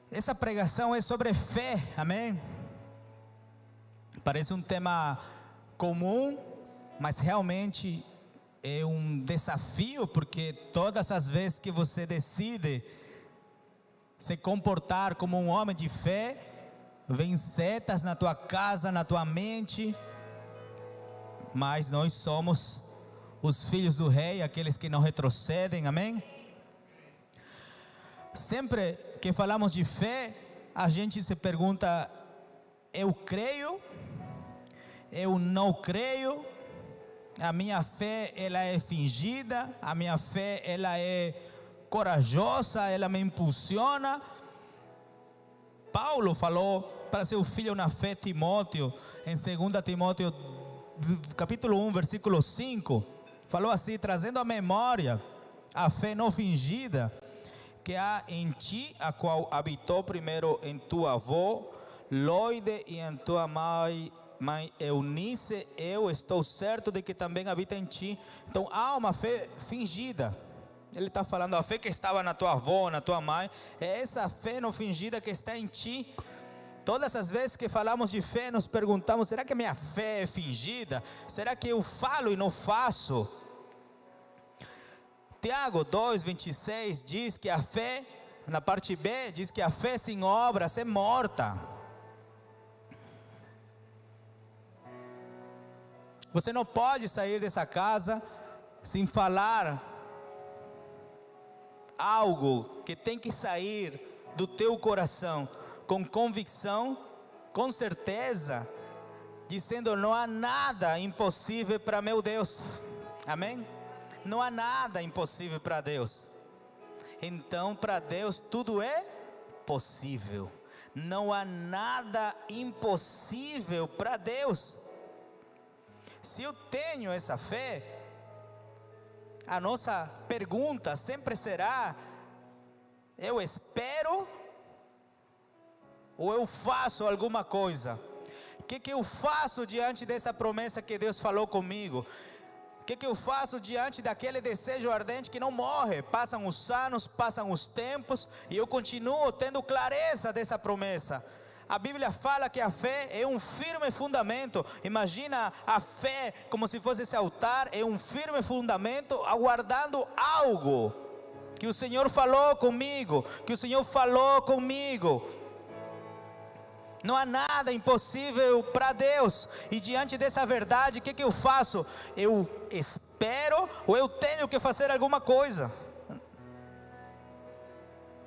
Essa pregação é sobre fé, amém? Parece um tema comum, mas realmente é um desafio, porque todas as vezes que você decide se comportar como um homem de fé, vem setas na tua casa, na tua mente, mas nós somos os filhos do rei, aqueles que não retrocedem, amém? Sempre que falamos de fé, a gente se pergunta: eu creio? Eu não creio? A minha fé, ela é fingida? A minha fé, ela é corajosa? Ela me impulsiona? Paulo falou para seu filho na fé, Timóteo, em 2 Timóteo capítulo 1, versículo 5, falou assim, trazendo à memória a fé não fingida que há em ti, a qual habitou primeiro em tua avó Loide e em tua mãe Eunice. Eu estou certo de que também habita em ti. Então há uma fé fingida. Ele está falando, a fé que estava na tua avó, na tua mãe, é essa fé não fingida que está em ti. Todas as vezes que falamos de fé, nos perguntamos: será que a minha fé é fingida? Será que eu falo e não faço? Tiago 2,26 diz que a fé, na parte B, diz que a fé sem obras é morta. Você não pode sair dessa casa sem falar algo que tem que sair do teu coração, com convicção, com certeza, dizendo: não há nada impossível para meu Deus, amém? Não há nada impossível para Deus. Então para Deus tudo é possível, não há nada impossível para Deus. Se eu tenho essa fé, a nossa pergunta sempre será: eu espero ou eu faço alguma coisa? O que eu faço diante dessa promessa que Deus falou comigo? O que eu faço diante daquele desejo ardente que não morre? Passam os anos, passam os tempos, e eu continuo tendo clareza dessa promessa. A Bíblia fala que a fé é um firme fundamento. Imagina a fé como se fosse esse altar, é um firme fundamento aguardando algo que o Senhor falou comigo, que o Senhor falou comigo. Não há nada impossível para Deus. E diante dessa verdade, o que eu faço? Eu espero ou eu tenho que fazer alguma coisa?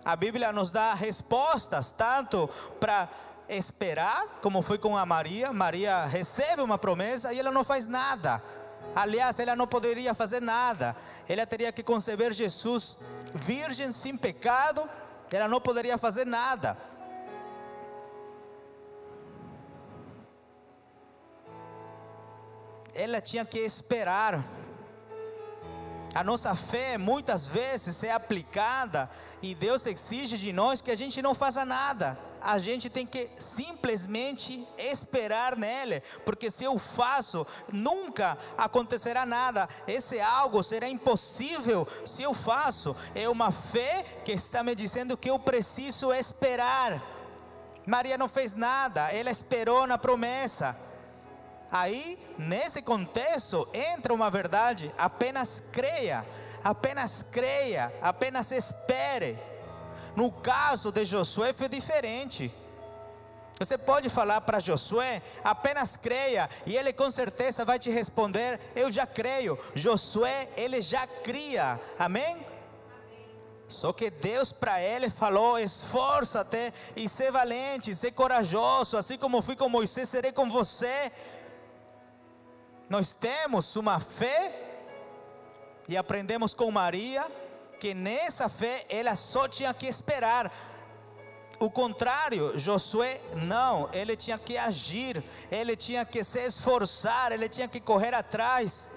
A Bíblia nos dá respostas, tanto para esperar, como foi com a Maria. Maria recebe uma promessa e ela não faz nada. Aliás, ela não poderia fazer nada. Ela teria que conceber Jesus virgem, sem pecado. Ela não poderia fazer nada. Ela tinha que esperar. A nossa fé muitas vezes é aplicada e Deus exige de nós que a gente não faça nada. A gente tem que simplesmente esperar nele, porque se eu faço, nunca acontecerá nada. Esse algo será impossível se eu faço. É uma fé que está me dizendo que eu preciso esperar. Maria não fez nada, ela esperou na promessa. Aí, nesse contexto, entra uma verdade: apenas creia, apenas espere. No caso de Josué foi diferente. Você pode falar para Josué: apenas creia, e ele com certeza vai te responder: eu já creio. Josué, ele já cria, amém? Só que Deus para ele falou: esforça-te e ser valente, ser corajoso, assim como fui com Moisés, serei com você. Nós temos uma fé e aprendemos com Maria que nessa fé ela só tinha que esperar. O contrário, Josué não, ele tinha que agir, ele tinha que se esforçar, ele tinha que correr atrás.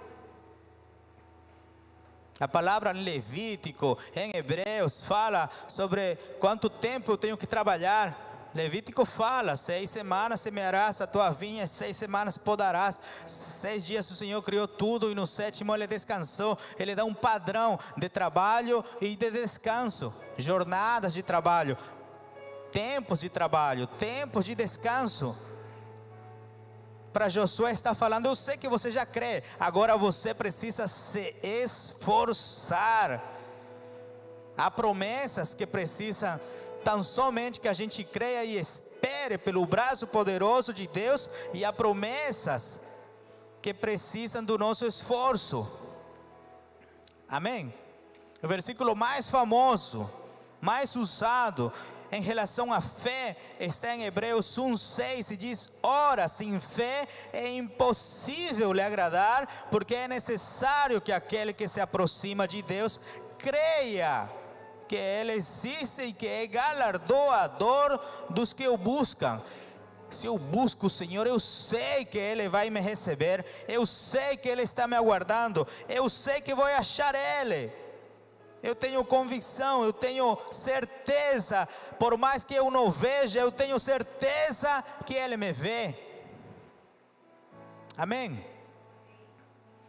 A palavra Levítico em Hebreus fala sobre quanto tempo eu tenho que trabalhar. Levítico fala: 6 semanas semearás a tua vinha, 6 semanas podarás. 6 dias o Senhor criou tudo e no 7º ele descansou. Ele dá um padrão de trabalho e de descanso, jornadas de trabalho. tempos de trabalho, tempos de descanso. Para Josué está falando: eu sei que você já crê, agora você precisa se esforçar. Há promessas que precisam tão somente que a gente creia e espere pelo braço poderoso de Deus, e há promessas que precisam do nosso esforço. Amém? O versículo mais famoso, mais usado em relação à fé, está em Hebreus 1:6 e diz: ora, sem fé é impossível lhe agradar, porque é necessário que aquele que se aproxima de Deus creia que Ele existe e que é galardoador dos que o buscam. Se eu busco o Senhor, eu sei que Ele vai me receber, eu sei que Ele está me aguardando, eu sei que vou achar Ele. Eu tenho convicção, eu tenho certeza, por mais que eu não veja, eu tenho certeza que Ele me vê. Amém?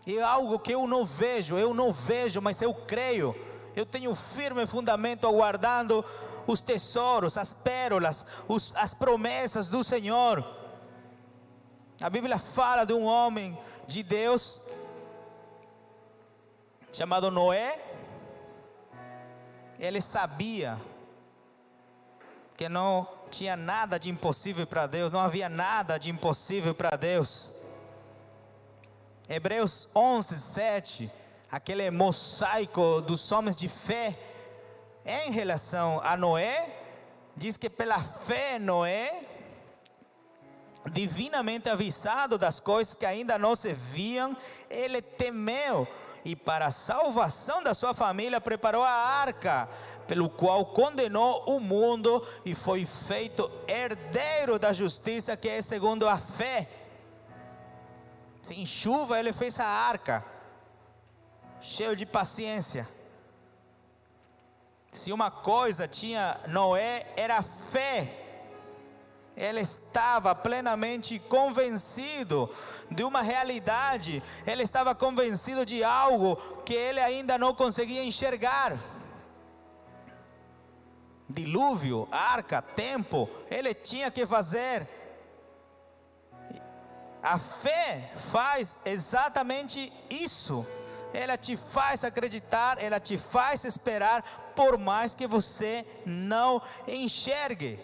E algo que eu não vejo, mas eu creio. Eu tenho firme fundamento aguardando os tesouros, as pérolas, as promessas do Senhor. A Bíblia fala de um homem de Deus chamado Noé. Ele sabia que não tinha nada de impossível para Deus, não havia nada de impossível para Deus. Hebreus 11:7, aquele mosaico dos homens de fé em relação a Noé, diz que pela fé Noé, divinamente avisado das coisas que ainda não se viam, ele temeu, e para a salvação da sua família preparou a arca, pelo qual condenou o mundo e foi feito herdeiro da justiça, que é segundo a fé. Sem chuva ele fez a arca, cheio de paciência. Se uma coisa tinha Noé, era fé. Ele estava plenamente convencido de uma realidade, ele estava convencido de algo que ele ainda não conseguia enxergar. Dilúvio, arca, tempo, ele tinha que fazer. A fé faz exatamente isso. Ela te faz acreditar, ela te faz esperar, por mais que você não enxergue.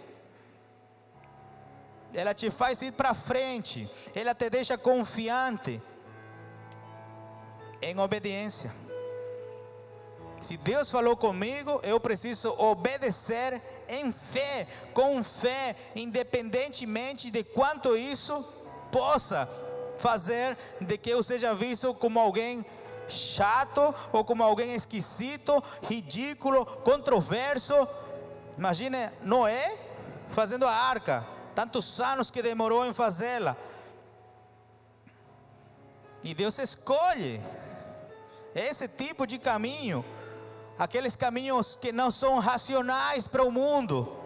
Ela te faz ir para frente, ela te deixa confiante, em obediência. Se Deus falou comigo, eu preciso obedecer em fé, com fé, independentemente de quanto isso possa fazer de que eu seja visto como alguém chato, ou como alguém esquisito, ridículo, controverso. Imagine Noé fazendo a arca, tantos anos que demorou em fazê-la, e Deus escolhe esse tipo de caminho, aqueles caminhos que não são racionais para o mundo.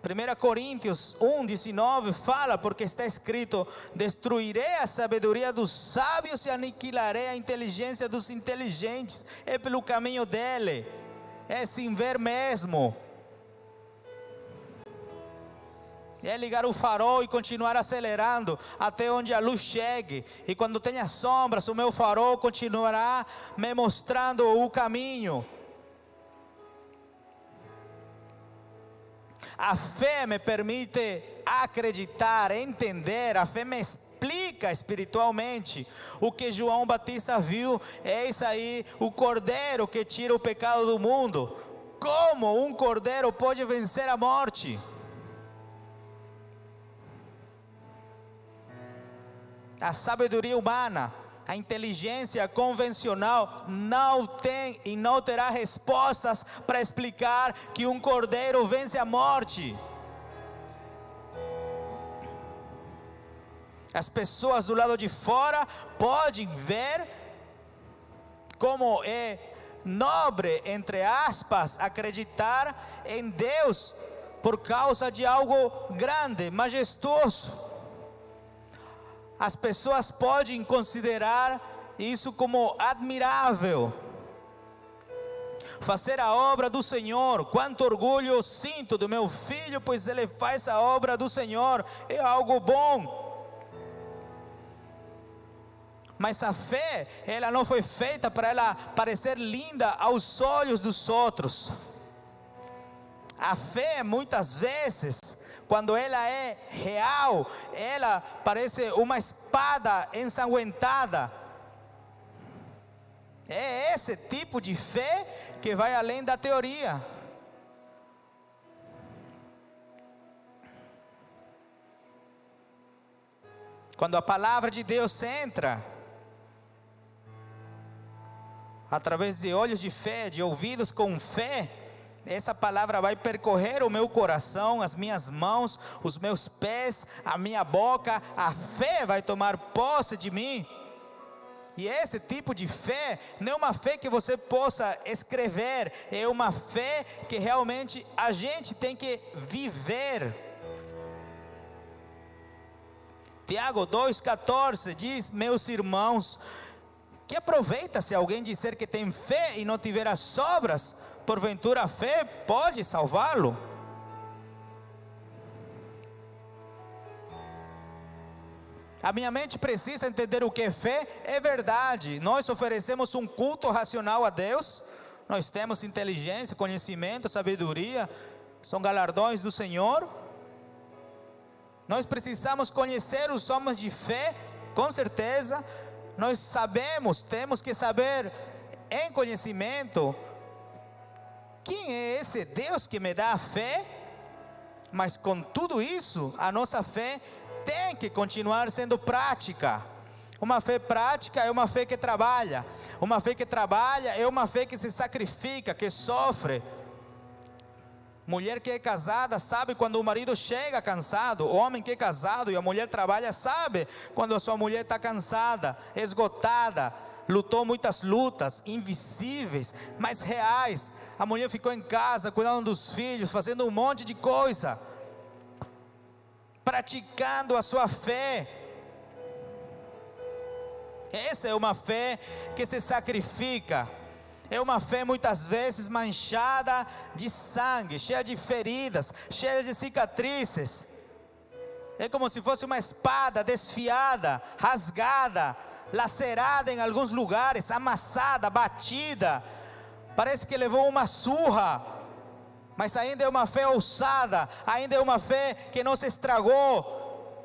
1 Coríntios 1:19 fala, porque está escrito: destruirei a sabedoria dos sábios e aniquilarei a inteligência dos inteligentes. É pelo caminho dele, é sem ver mesmo. É ligar o farol e continuar acelerando até onde a luz chegue, e quando tenha sombras, o meu farol continuará me mostrando o caminho. A fé me permite acreditar, entender, a fé me explica espiritualmente o que João Batista viu. Eis aí o cordeiro que tira o pecado do mundo. Como um cordeiro pode vencer a morte? A sabedoria humana, a inteligência convencional não tem e não terá respostas para explicar que um cordeiro vence a morte. As pessoas do lado de fora podem ver como é nobre, entre aspas, acreditar em Deus por causa de algo grande, majestoso. As pessoas podem considerar isso como admirável, fazer a obra do Senhor. Quanto orgulho eu sinto do meu filho, pois ele faz a obra do Senhor, é algo bom. Mas a fé, ela não foi feita para ela parecer linda aos olhos dos outros. A fé, muitas vezes, quando ela é real, ela parece uma espada ensanguentada. É esse tipo de fé que vai além da teoria. Quando a palavra de Deus entra, através de olhos de fé, de ouvidos com fé, essa palavra vai percorrer o meu coração, as minhas mãos, os meus pés, a minha boca. A fé vai tomar posse de mim. E esse tipo de fé não é uma fé que você possa escrever, é uma fé que realmente a gente tem que viver. Tiago 2,14 diz: meus irmãos, que aproveita se alguém disser que tem fé e não tiver as obras? Porventura a fé pode salvá-lo? A minha mente precisa entender o que é fé. É verdade, nós oferecemos um culto racional a Deus, nós temos inteligência, conhecimento, sabedoria, são galardões do Senhor. Nós precisamos conhecer os homens de fé, com certeza. Nós sabemos, temos que saber em conhecimento quem é esse Deus que me dá a fé. Mas com tudo isso, a nossa fé tem que continuar sendo prática. Uma fé prática é uma fé que trabalha. Uma fé que trabalha é uma fé que se sacrifica, que sofre. Mulher que é casada sabe quando o marido chega cansado. O homem que é casado e a mulher trabalha sabe quando a sua mulher está cansada, esgotada, lutou muitas lutas invisíveis, mas reais. A mulher ficou em casa cuidando dos filhos, fazendo um monte de coisa, praticando a sua fé. Essa é uma fé que se sacrifica. É uma fé muitas vezes manchada de sangue, cheia de feridas, cheia de cicatrizes. É como se fosse uma espada desfiada, rasgada, lacerada em alguns lugares, amassada, batida. Parece que levou uma surra, mas ainda é uma fé ousada, ainda é uma fé que não se estragou.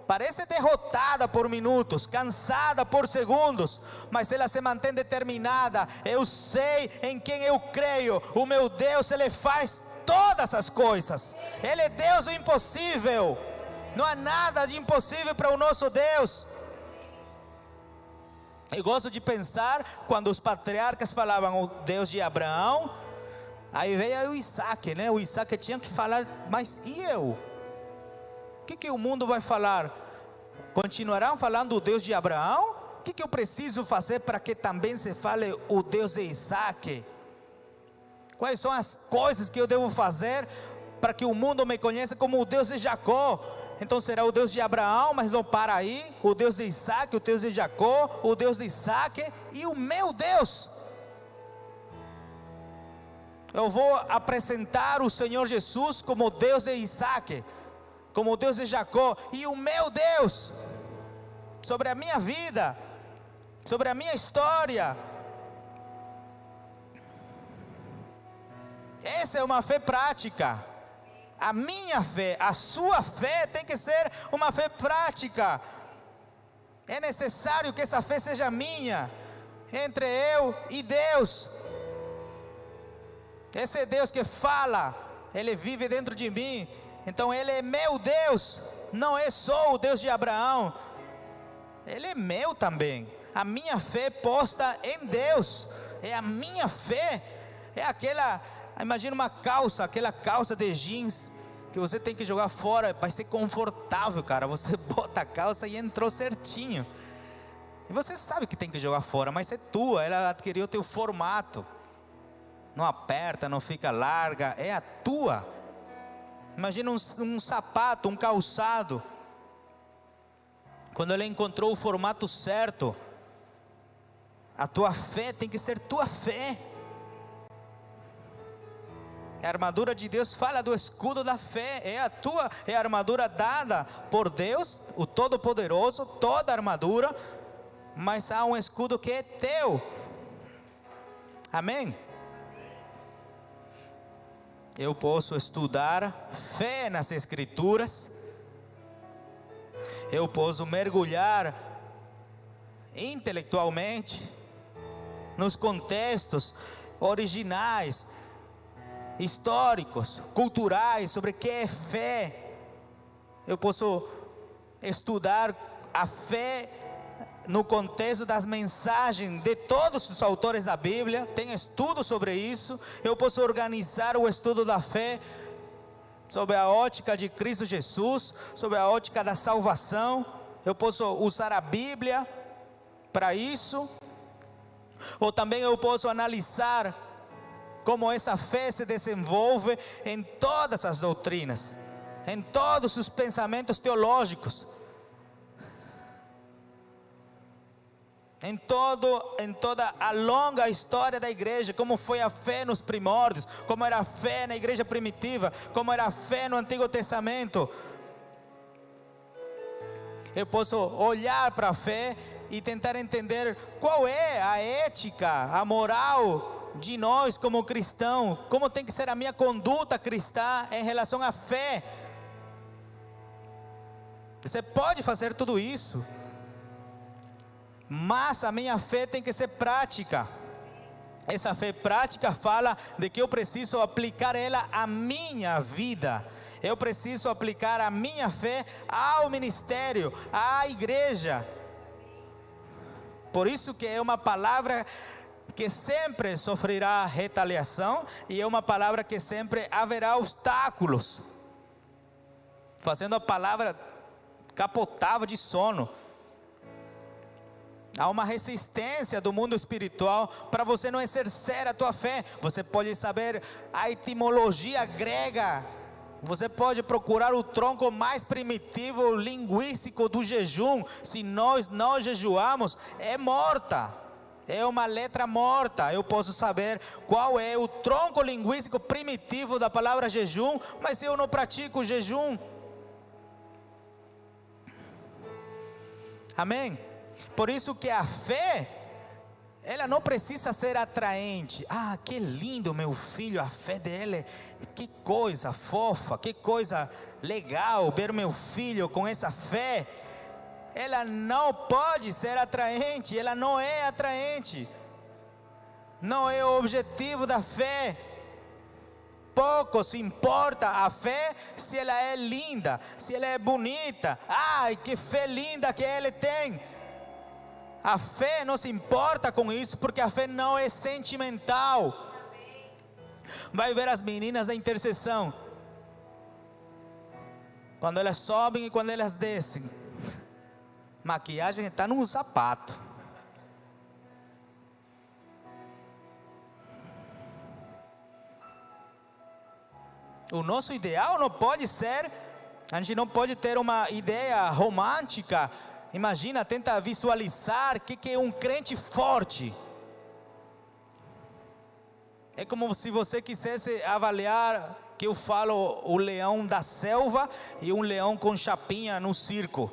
Parece derrotada por minutos, cansada por segundos, mas ela se mantém determinada. Eu sei em quem eu creio. O meu Deus, Ele faz todas as coisas. Ele é Deus do impossível. Não há nada de impossível para o nosso Deus. Eu gosto de pensar quando os patriarcas falavam o Deus de Abraão, aí veio o Isaac, né? O Isaac tinha que falar, mas e eu? O que o mundo vai falar? Continuarão falando o Deus de Abraão? O que eu preciso fazer para que também se fale o Deus de Isaac? Quais são as coisas que eu devo fazer para que o mundo me conheça como o Deus de Jacó? Então será o Deus de Abraão, mas não para aí. O Deus de Isaac, o Deus de Jacó, o Deus de Isaac e o meu Deus. Eu vou apresentar o Senhor Jesus como Deus de Isaac, como Deus de Jacó e o meu Deus, sobre a minha vida, sobre a minha história. Essa é uma fé prática. A minha fé, a sua fé tem que ser uma fé prática. É necessário que essa fé seja minha, entre eu e Deus. Esse é Deus que fala, Ele vive dentro de mim. Então Ele é meu Deus, não é só o Deus de Abraão, Ele é meu também. A minha fé posta em Deus, é a minha fé, é aquela, imagina uma calça, aquela calça de jeans, que você tem que jogar fora, vai ser confortável, cara, você bota a calça e entrou certinho, e você sabe que tem que jogar fora, mas é tua, ela adquiriu o teu formato, não aperta, não fica larga, é a tua. Imagina um sapato, um calçado, quando ele encontrou o formato certo, a tua fé tem que ser tua fé. A armadura de Deus fala do escudo da fé. É a armadura dada por Deus, o Todo-Poderoso, toda a armadura. Mas há um escudo que é teu. Amém? Eu posso estudar fé nas Escrituras. Eu posso mergulhar intelectualmente nos contextos originais, históricos, culturais, sobre o que é fé. Eu posso estudar a fé no contexto das mensagens de todos os autores da Bíblia. Tem estudo sobre isso. Eu posso organizar o estudo da fé sob a ótica de Cristo Jesus, sob a ótica da salvação. Eu posso usar a Bíblia para isso. Ou também eu posso analisar como essa fé se desenvolve em todas as doutrinas, em todos os pensamentos teológicos, em toda a longa história da igreja, como foi a fé nos primórdios, como era a fé na igreja primitiva, como era a fé no Antigo Testamento. Eu posso olhar para a fé e tentar entender qual é a ética, a moral de nós como cristãos, como tem que ser a minha conduta cristã em relação à fé. Você pode fazer tudo isso, mas a minha fé tem que ser prática. Essa fé prática fala de que eu preciso aplicar ela à minha vida. Eu preciso aplicar a minha fé ao ministério, à igreja. Por isso que é uma palavra que sempre sofrerá retaliação, e é uma palavra que sempre haverá obstáculos, fazendo a palavra capotar de sono. Há uma resistência do mundo espiritual para você não exercer a tua fé. Você pode saber a etimologia grega, você pode procurar o tronco mais primitivo linguístico do jejum. Se nós não jejuamos, é morta, é uma letra morta. Eu posso saber qual é o tronco linguístico primitivo da palavra jejum, mas se eu não pratico o jejum, amém? Por isso que a fé, ela não precisa ser atraente. Ah, que lindo meu filho, a fé dele, que coisa fofa, que coisa legal ver meu filho com essa fé. Ela não pode ser atraente, ela não é atraente, não é o objetivo da fé. Pouco se importa a fé se ela é linda, se ela é bonita. Ai, que fé linda que ele tem. A fé não se importa com isso, porque a fé não é sentimental. Vai ver as meninas da intercessão, quando elas sobem e quando elas descem, maquiagem está no sapato. O nosso ideal não pode ser, a gente não pode ter uma ideia romântica. Imagina, tenta visualizar o que é um crente forte. É como se você quisesse avaliar, que eu falo, o leão da selva e um leão com chapinha no circo.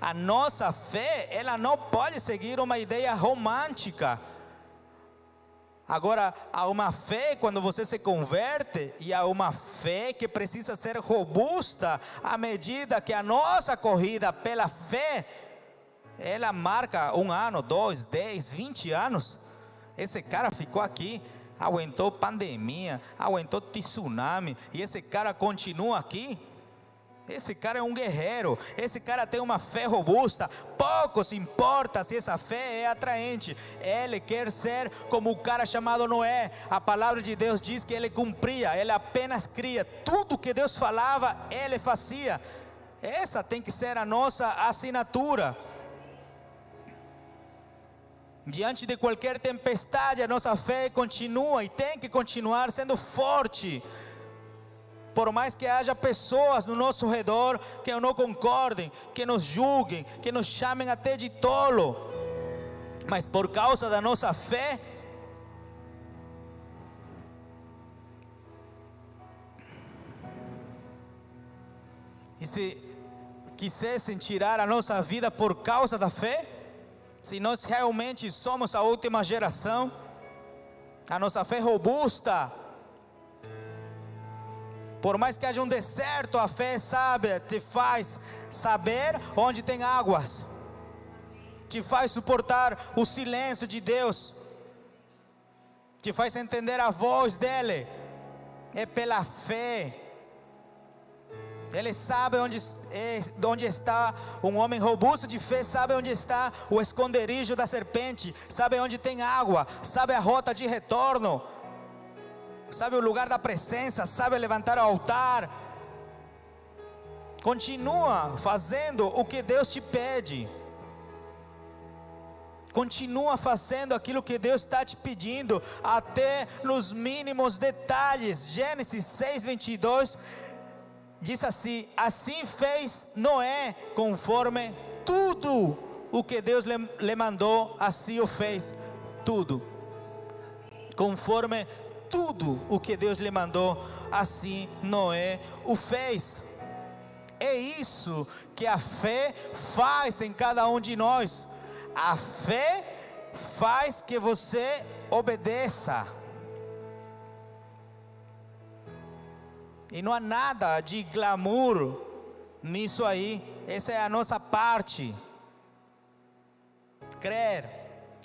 A nossa fé, ela não pode seguir uma ideia romântica. Agora, há uma fé quando você se converte, e há uma fé que precisa ser robusta à medida que a nossa corrida pela fé, ela marca 1 ano, 2, 10, 20 anos. Esse cara ficou aqui, aguentou pandemia, aguentou tsunami, e esse cara continua aqui. Esse cara é um guerreiro, esse cara tem uma fé robusta. Pouco se importa se essa fé é atraente. Ele quer ser como o cara chamado Noé. A palavra de Deus diz que ele cumpria, ele apenas cria. Tudo que Deus falava, ele fazia. Essa tem que ser a nossa assinatura. Diante de qualquer tempestade, a nossa fé continua e tem que continuar sendo forte. Por mais que haja pessoas no nosso redor que não concordem, que nos julguem, que nos chamem até de tolo, mas por causa da nossa fé, E se quisessem tirar a nossa vida por causa da fé, se nós realmente somos a última geração, a nossa fé é robusta, por mais que haja um deserto, a fé sábia te faz saber onde tem águas, te faz suportar o silêncio de Deus, te faz entender a voz dEle. É pela fé. Ele sabe onde está um homem robusto de fé, sabe onde está o esconderijo da serpente, sabe onde tem água, sabe a rota de retorno, sabe o lugar da presença, sabe levantar o altar. Continua fazendo o que Deus te pede. Continua fazendo aquilo que Deus está te pedindo, até nos mínimos detalhes. Gênesis 6:22 diz assim: assim fez Noé, conforme tudo o que Deus lhe mandou, assim o fez. Tudo, conforme tudo o que Deus lhe mandou, assim Noé o fez. É isso que a fé faz em cada um de nós. A fé faz que você obedeça. E não há nada de glamour nisso aí. Essa é a nossa parte. Crer,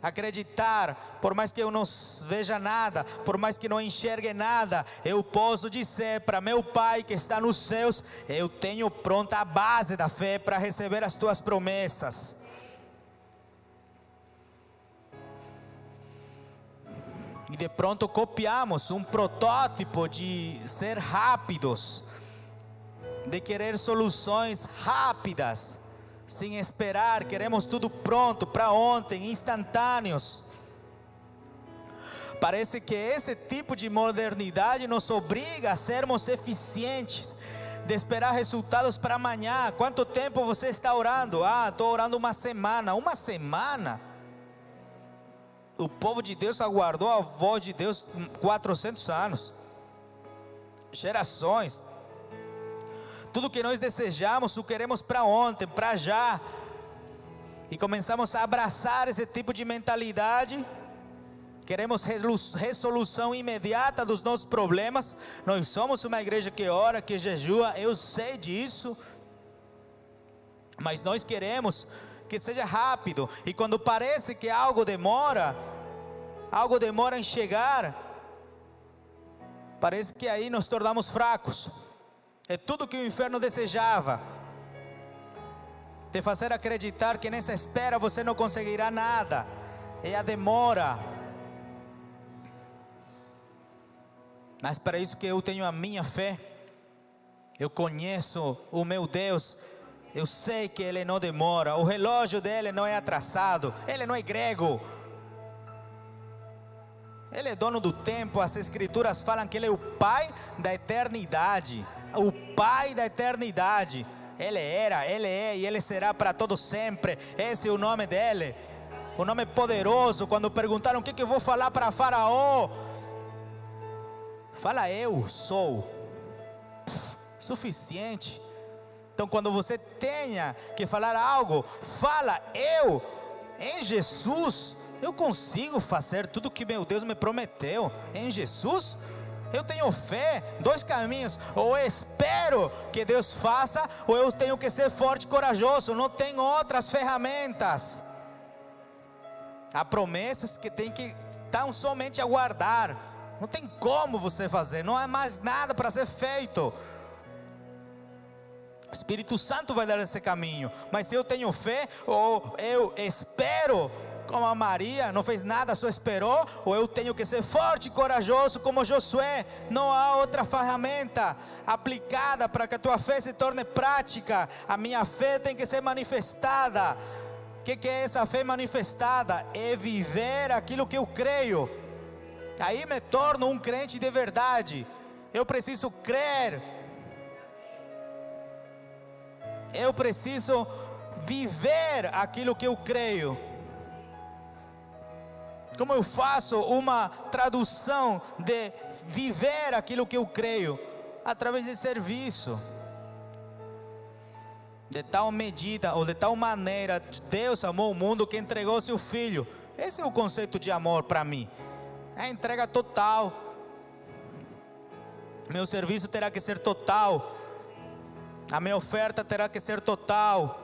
acreditar, por mais que eu não veja nada, por mais que não enxergue nada, eu posso dizer para meu Pai que está nos céus: eu tenho pronta a base da fé para receber as tuas promessas. E de pronto copiamos um protótipo de ser rápidos, de querer soluções rápidas, sem esperar, queremos tudo pronto para ontem, instantâneos. Parece que esse tipo de modernidade nos obriga a sermos eficientes, de esperar resultados para amanhã. Quanto tempo você está orando? Estou orando uma semana. Uma semana? O povo de Deus aguardou a voz de Deus 400 anos, gerações. Tudo que nós desejamos, o queremos para ontem, para já. E começamos a abraçar esse tipo de mentalidade. Queremos resolução imediata dos nossos problemas. Nós somos uma igreja que ora, que jejua, eu sei disso. Mas nós queremos que seja rápido. E quando parece que algo demora em chegar, parece que aí nos tornamos fracos. É tudo que o inferno desejava, te fazer acreditar que nessa espera você não conseguirá nada. É a demora. Mas para isso que eu tenho a minha fé. Eu conheço o meu Deus. Eu sei que Ele não demora. O relógio dele não é atrasado. Ele não é grego. Ele é dono do tempo. As escrituras falam que Ele é o Pai da eternidade. O Pai da eternidade. Ele era, Ele é e Ele será para todo sempre. Esse é o nome dEle. O nome poderoso. Quando perguntaram o que eu vou falar para Faraó, fala: eu sou. Suficiente. Então quando você tenha que falar algo, fala: eu, em Jesus, eu consigo fazer tudo que meu Deus me prometeu. Em Jesus, eu tenho fé. Dois caminhos: ou eu espero que Deus faça, ou eu tenho que ser forte e corajoso. Não tem outras ferramentas. Há promessas que tem que tão somente aguardar. Não tem como você fazer, não há mais nada para ser feito. O Espírito Santo vai dar esse caminho. Mas se eu tenho fé, ou eu espero, como a Maria não fez nada, só esperou, ou eu tenho que ser forte e corajoso como Josué. Não há outra ferramenta aplicada para que a tua fé se torne prática. A minha fé tem que ser manifestada. O que é essa fé manifestada? É viver aquilo que eu creio. Aí me torno um crente de verdade. Eu preciso crer. Eu preciso viver aquilo que eu creio. Como eu faço uma tradução de viver aquilo que eu creio? Através de serviço. De tal medida ou de tal maneira Deus amou o mundo que entregou seu Filho. Esse é o conceito de amor para mim. É a entrega total. Meu serviço terá que ser total. A minha oferta terá que ser total.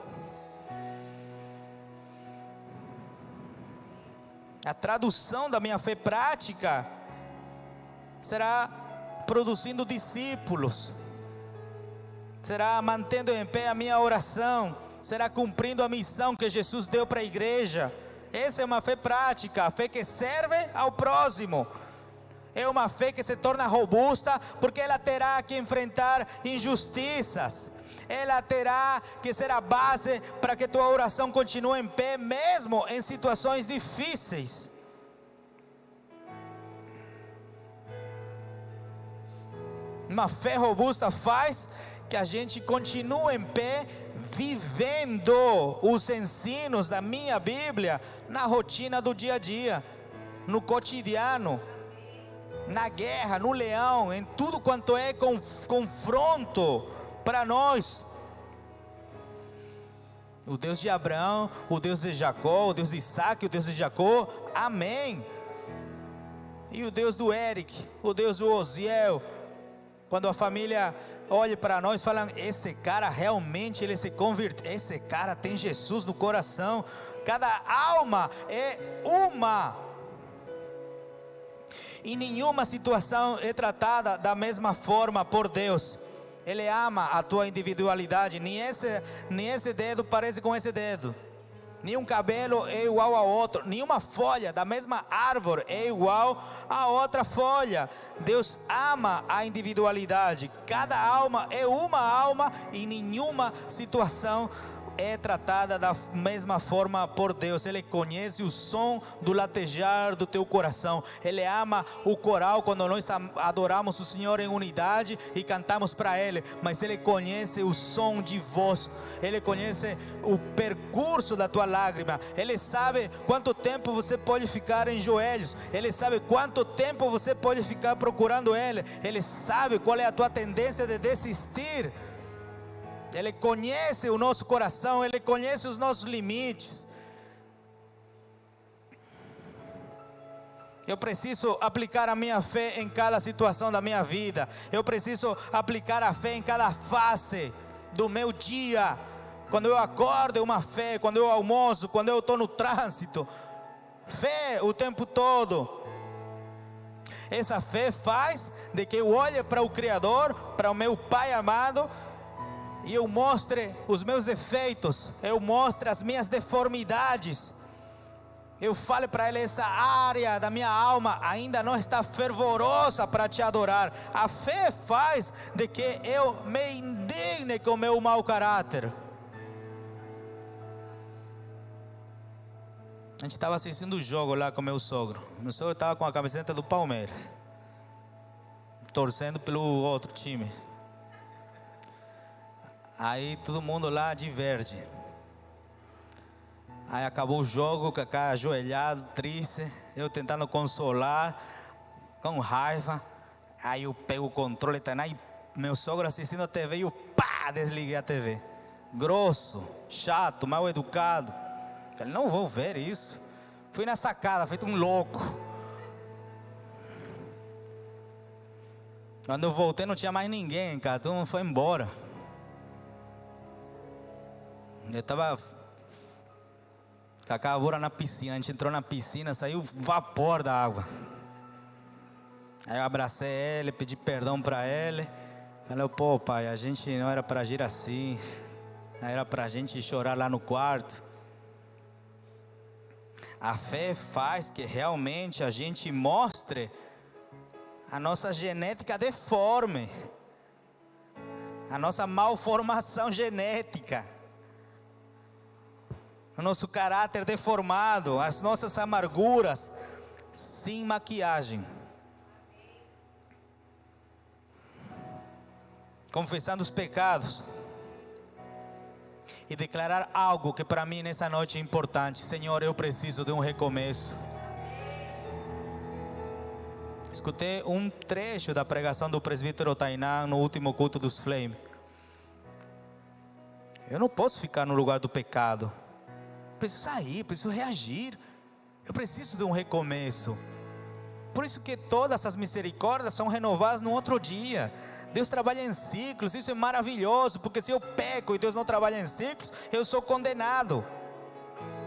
A tradução da minha fé prática será produzindo discípulos, será mantendo em pé a minha oração, será cumprindo a missão que Jesus deu para a igreja. Essa é uma fé prática, a fé que serve ao próximo. É uma fé que se torna robusta, porque ela terá que enfrentar injustiças. Ela terá que ser a base para que tua oração continue em pé, mesmo em situações difíceis. Uma fé robusta faz que a gente continue em pé, vivendo os ensinos da minha Bíblia na rotina do dia a dia, no cotidiano, na guerra, no leão, em tudo quanto é confronto para nós. O Deus de Abraão, o Deus de Jacó, o Deus de Isaac, o Deus de Jacó, amém. E o Deus do Eric, o Deus do Osiel, quando a família olha para nós, falam: esse cara realmente ele se converteu, esse cara tem Jesus no coração. Cada alma é uma, e nenhuma situação é tratada da mesma forma por Deus. Ele ama a tua individualidade. Nem esse dedo parece com esse dedo, nenhum cabelo é igual ao outro, nenhuma folha da mesma árvore é igual a outra folha. Deus ama a individualidade. Cada alma é uma alma, e nenhuma situação é tratada da mesma forma por Deus. Ele conhece o som do latejar do teu coração. Ele ama o coral quando nós adoramos o Senhor em unidade e cantamos para Ele. Mas Ele conhece o som de voz. Ele conhece o percurso da tua lágrima. Ele sabe quanto tempo você pode ficar em joelhos. Ele sabe quanto tempo você pode ficar procurando Ele. Ele sabe qual é a tua tendência de desistir. Ele conhece o nosso coração, Ele conhece os nossos limites. Eu preciso aplicar a minha fé em cada situação da minha vida. Eu preciso aplicar a fé em cada fase do meu dia. Quando eu acordo é uma fé, quando eu almoço, quando eu estou no trânsito. Fé o tempo todo. Essa fé faz de que eu olhe para o Criador, para o meu Pai amado, e eu mostre os meus defeitos, eu mostre as minhas deformidades. Eu fale para Ele: essa área da minha alma ainda não está fervorosa para te adorar. A fé faz de que eu me indigne com o meu mau caráter. A gente estava assistindo o jogo lá com meu sogro. Meu sogro estava com a camiseta do Palmeiras, torcendo pelo outro time. Aí todo mundo lá de verde. Aí acabou o jogo, o Kaká ajoelhado, triste. Eu tentando consolar, com raiva. Aí eu pego o controle, tá aí meu sogro assistindo a TV e eu desliguei a TV. Grosso, chato, mal educado. Falei: não vou ver isso. Fui na sacada, feito um louco. Quando eu voltei não tinha mais ninguém, cara. Todo mundo foi embora. Eu estava com a cabura na piscina. A gente entrou na piscina, saiu vapor da água. Aí eu abracei ele, pedi perdão para ele. Falei: pô, pai, a gente não era para agir assim. Era para a gente chorar lá no quarto. A fé faz que realmente a gente mostre a nossa genética deforme, a nossa malformação genética, o nosso caráter deformado, as nossas amarguras, sem maquiagem. Confessando os pecados. E declarar algo que para mim nessa noite é importante: Senhor, eu preciso de um recomeço. Escutei um trecho da pregação do presbítero Tainá no último culto dos Flame. Eu não posso ficar no lugar do pecado. Preciso sair, preciso reagir. Eu preciso de um recomeço. Por isso que todas as misericórdias são renovadas no outro dia. Deus trabalha em ciclos, isso é maravilhoso, porque se eu peco e Deus não trabalha em ciclos, eu sou condenado.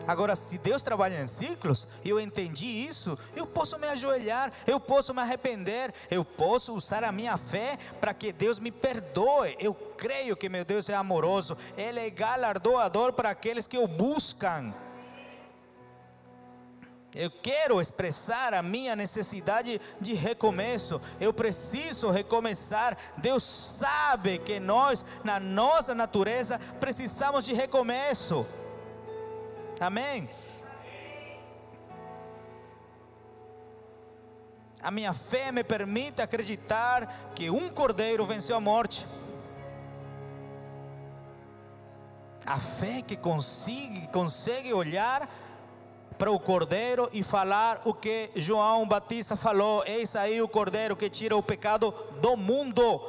Agora, se Deus trabalha em ciclos, e eu entendi isso, eu posso me ajoelhar, eu posso me arrepender, eu posso usar a minha fé para que Deus me perdoe. Eu creio que meu Deus é amoroso, Ele é galardoador para aqueles que o buscam. Eu quero expressar a minha necessidade de recomeço. Eu preciso recomeçar. Deus sabe que nós, na nossa natureza, precisamos de recomeço. Amém? A minha fé me permite acreditar que um cordeiro venceu a morte. A fé que consegue olhar para o cordeiro e falar o que João Batista falou: eis aí o cordeiro que tira o pecado do mundo.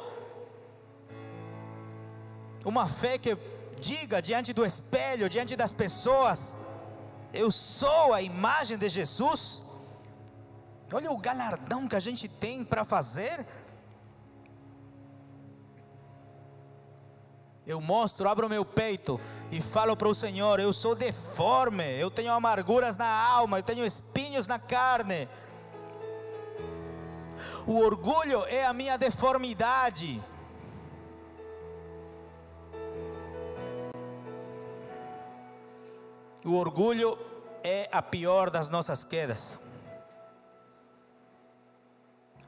Uma fé que diga diante do espelho, diante das pessoas: eu sou a imagem de Jesus. Olha o galardão que a gente tem para fazer. Eu mostro, abro meu peito e falo para o Senhor: eu sou deforme, eu tenho amarguras na alma, eu tenho espinhos na carne. O orgulho é a minha deformidade. O orgulho é a pior das nossas quedas.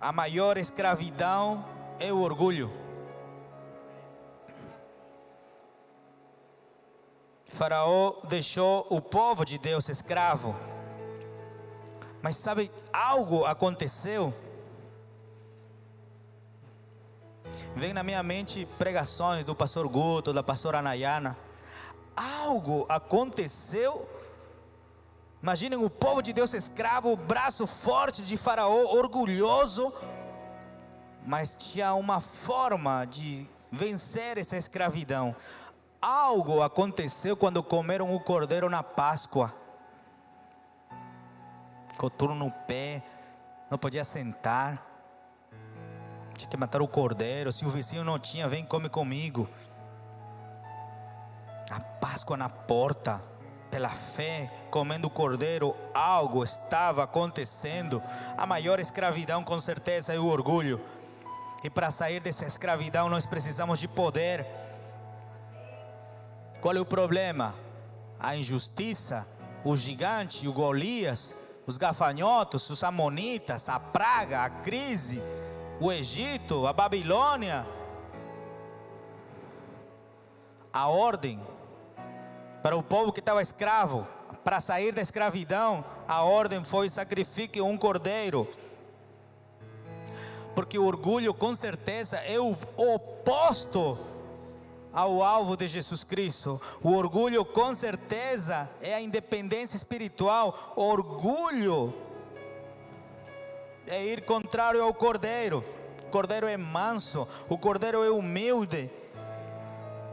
A maior escravidão é o orgulho. Faraó deixou o povo de Deus escravo. Mas sabe, algo aconteceu. Vem na minha mente pregações do pastor Guto, da pastora Nayana. Algo aconteceu. Imaginem o povo de Deus escravo, o braço forte de Faraó, orgulhoso. Mas tinha uma forma de vencer essa escravidão. Algo aconteceu quando comeram o cordeiro na Páscoa. Coturno no pé, não podia sentar. Tinha que matar o cordeiro. Se o vizinho não tinha, vem come comigo. A Páscoa na porta. Pela fé, comendo o cordeiro, algo estava acontecendo. A maior escravidão com certeza é o orgulho. E para sair dessa escravidão nós precisamos de poder. Qual é o problema? A injustiça, o gigante, o Golias, os gafanhotos, os amonitas, a praga, a crise, o Egito, a Babilônia. A ordem para o povo que estava escravo, para sair da escravidão, a ordem foi: sacrifique um cordeiro. Porque o orgulho com certeza é o oposto ao alvo de Jesus Cristo. O orgulho com certeza é a independência espiritual. O orgulho é ir contrário ao cordeiro. O cordeiro é manso, o cordeiro é humilde.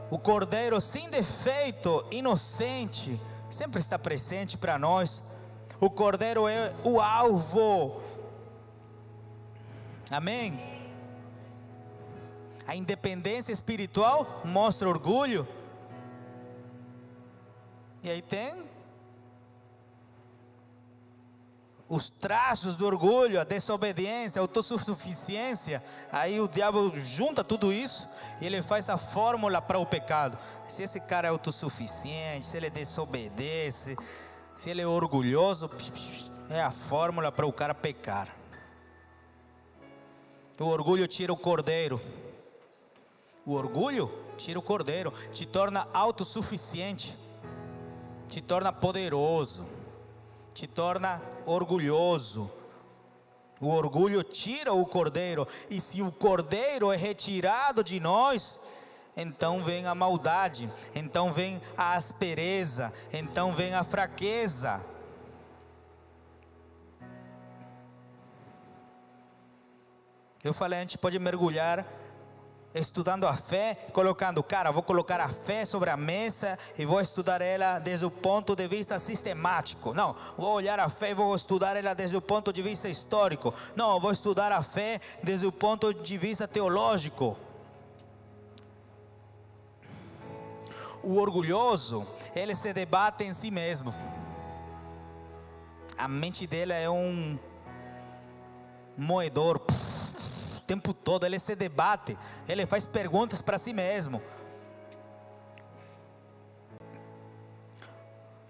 O cordeiro sem defeito, inocente, sempre está presente para nós. O cordeiro é o alvo. Amém? A independência espiritual mostra orgulho. E aí tem os traços do orgulho, a desobediência, a autossuficiência. Aí o diabo junta tudo isso e ele faz a fórmula para o pecado. Se esse cara é autossuficiente, se ele desobedece, se ele é orgulhoso, é a fórmula para o cara pecar. O orgulho tira o cordeiro. O orgulho tira o cordeiro, te torna autossuficiente, te torna poderoso, te torna orgulhoso. O orgulho tira o cordeiro, e se o cordeiro é retirado de nós, então vem a maldade, então vem a aspereza, então vem a fraqueza. Eu falei, a gente pode mergulhar estudando a fé, colocando, cara, vou colocar a fé sobre a mesa e vou estudar ela desde o ponto de vista sistemático. Não, vou olhar a fé e vou estudar ela desde o ponto de vista histórico. Não, vou estudar a fé desde o ponto de vista teológico. O orgulhoso, ele se debate em si mesmo. A mente dele é um moedor. O tempo todo ele se debate, ele faz perguntas para si mesmo.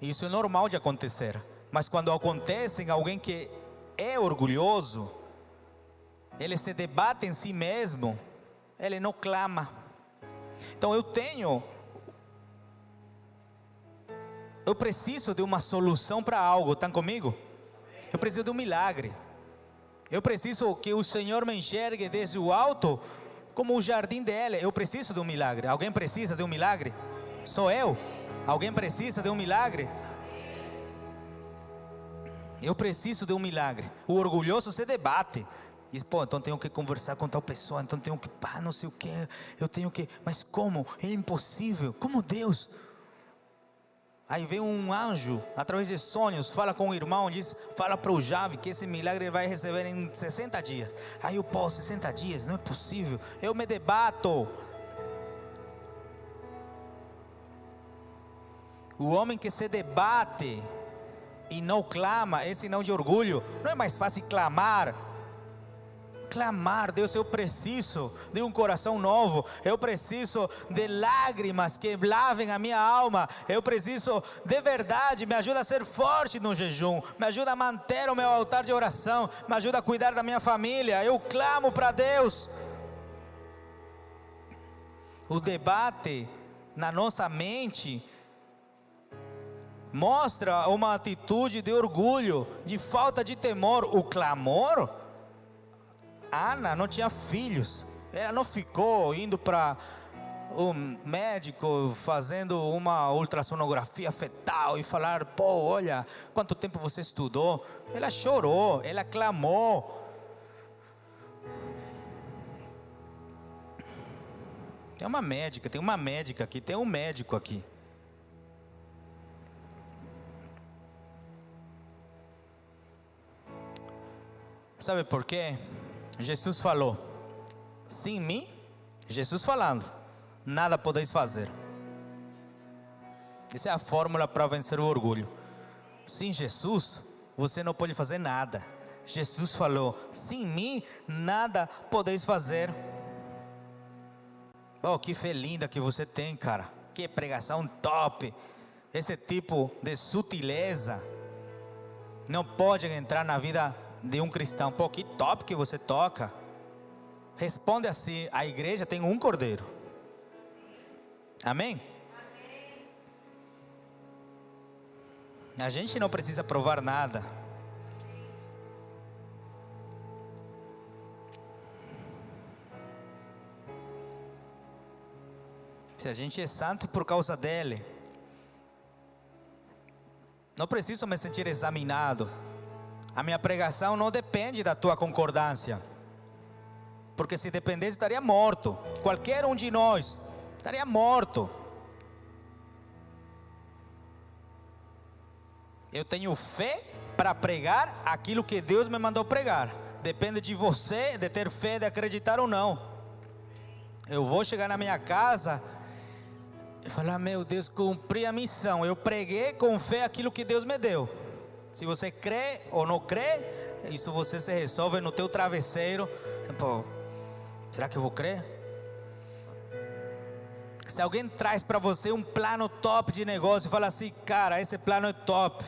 Isso é normal de acontecer, mas quando acontece em alguém que é orgulhoso, ele se debate em si mesmo, ele não clama. Então eu preciso de uma solução para algo, estão comigo? Eu preciso de um milagre. Eu preciso que o Senhor me enxergue desde o alto, como o jardim dele. Eu preciso de um milagre. Alguém precisa de um milagre? Sou eu? Alguém precisa de um milagre? Eu preciso de um milagre. O orgulhoso se debate. Diz, pô, então tenho que conversar com tal pessoa, então tenho que, não sei o que, eu tenho que, mas como? É impossível. Como Deus? Aí vem um anjo, através de sonhos, fala com o irmão, diz, fala para o Javi que esse milagre ele vai receber em 60 dias. Aí eu, pô, 60 dias, não é possível, eu me debato. O homem que se debate e não clama, esse não de orgulho, não é mais fácil clamar? Clamar, Deus, eu preciso de um coração novo, eu preciso de lágrimas que lavem a minha alma, eu preciso de verdade, me ajuda a ser forte no jejum, me ajuda a manter o meu altar de oração, me ajuda a cuidar da minha família, eu clamo para Deus. O debate na nossa mente mostra uma atitude de orgulho, de falta de temor. O clamor, Ana não tinha filhos, ela não ficou indo para o médico fazendo uma ultrassonografia fetal e falar, pô, olha, quanto tempo você estudou? Ela chorou, ela clamou. Tem uma médica aqui, tem um médico aqui. Sabe por quê? Jesus falou, sem mim, Jesus falando, nada podeis fazer. Essa é a fórmula para vencer o orgulho. Sem Jesus, você não pode fazer nada. Jesus falou, sem mim, nada podeis fazer. Oh, que fé linda que você tem, cara. Que pregação top. Esse tipo de sutileza não pode entrar na vida de um cristão. Pô, que top que você toca. Responde assim, a igreja tem um cordeiro. Amém? A gente não precisa provar nada. Se a gente é santo por causa dele, não preciso me sentir examinado. A minha pregação não depende da tua concordância, porque se dependesse estaria morto. Qualquer um de nós estaria morto. Eu tenho fé para pregar aquilo que Deus me mandou pregar. Depende de você, de ter fé, de acreditar ou não. Eu vou chegar na minha casa e falar, meu Deus, cumpri a missão. Eu preguei com fé aquilo que Deus me deu. Se você crê ou não crê, isso você se resolve no teu travesseiro. Pô, será que eu vou crer? Se alguém traz para você um plano top de negócio e fala assim, cara, esse plano é top,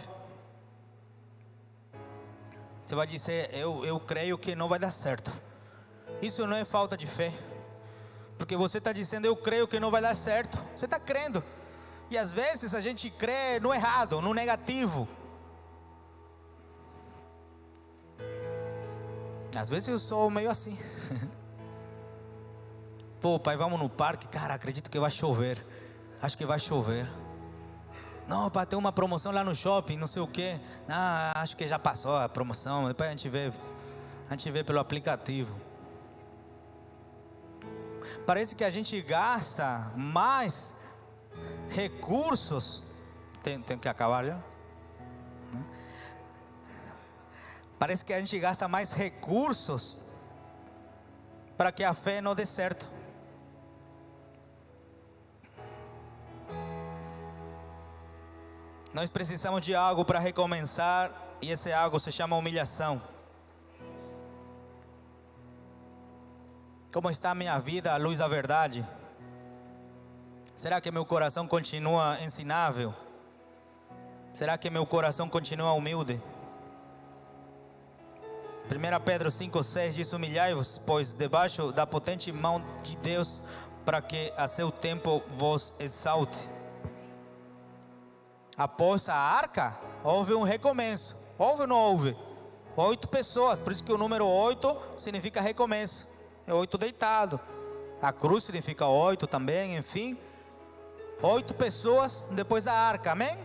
você vai dizer, eu creio que não vai dar certo. Isso não é falta de fé, porque você está dizendo, eu creio que não vai dar certo. Você está crendo. E às vezes a gente crê no errado, no negativo. Às vezes eu sou meio assim. Pô, pai, vamos no parque. Cara, acredito que vai chover. Acho que vai chover. Não, pai, tem uma promoção lá no shopping, não sei o que. Ah, acho que já passou a promoção. Depois a gente vê pelo aplicativo. parece que a gente gasta mais recursos. Tem que acabar já? Parece que a gente gasta mais recursos para que a fé não dê certo. Nós precisamos de algo para recomeçar, e esse algo se chama humilhação. Como está a minha vida à luz da verdade? Será que meu coração continua ensinável? Será que meu coração continua humilde? 1 Pedro 5,6 diz: humilhai-vos, pois debaixo da potente mão de Deus, para que a seu tempo vos exalte. Após a arca, houve um recomeço. Houve ou não houve? 8 pessoas, por isso que o número 8 significa recomeço. É 8 deitado. A cruz significa 8 também, enfim. 8 pessoas depois da arca, amém?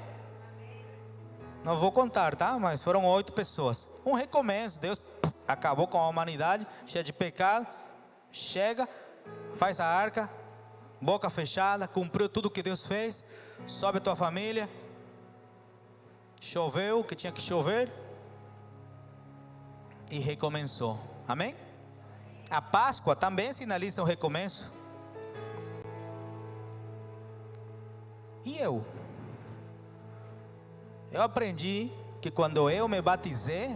Não vou contar, tá? Mas foram 8 pessoas. Um recomeço. Deus acabou com a humanidade, cheia de pecado. Chega, faz a arca, boca fechada, cumpriu tudo o que Deus fez. Sobe a tua família. Choveu o que tinha que chover. E recomeçou, amém? A Páscoa também sinaliza o recomeço. E eu aprendi que quando eu me batizei,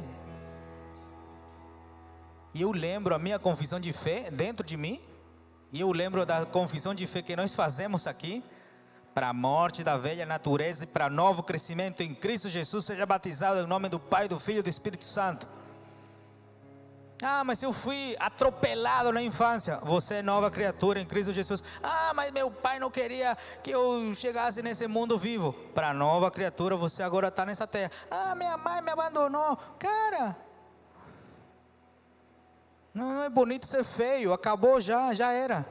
e eu lembro a minha confissão de fé dentro de mim, e eu lembro da confissão de fé que nós fazemos aqui, para a morte da velha natureza e para novo crescimento em Cristo Jesus, seja batizado em nome do Pai, do Filho e do Espírito Santo. Ah, mas eu fui atropelado na infância. Você é nova criatura em Cristo Jesus. Ah, mas meu pai não queria que eu chegasse nesse mundo vivo. Para nova criatura, você agora está nessa terra. Ah, minha mãe me abandonou. Cara, não é bonito ser feio. Acabou já era.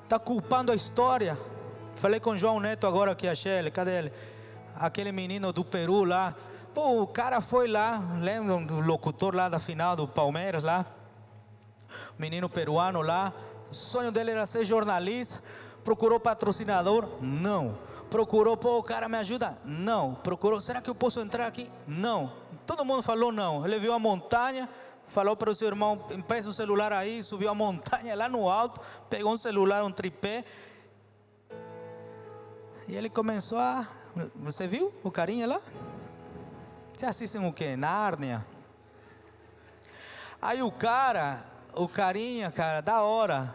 Está culpando a história. Falei com o João Neto agora aqui, achei ele. Cadê ele? Aquele menino do Peru lá. Pô, o cara foi lá, lembram do locutor lá da final do Palmeiras lá? O menino peruano lá, o sonho dele era ser jornalista, procurou patrocinador? Não. Procurou, pô, o cara me ajuda? Não. Procurou, será que eu posso entrar aqui? Não. Todo mundo falou não. Ele viu a montanha, falou para o seu irmão, empresta um celular aí, subiu a montanha lá no alto, pegou um celular, um tripé, e ele começou a... Você viu o carinha lá? Você assistem o que? Nárnia. Aí o carinha, cara, da hora.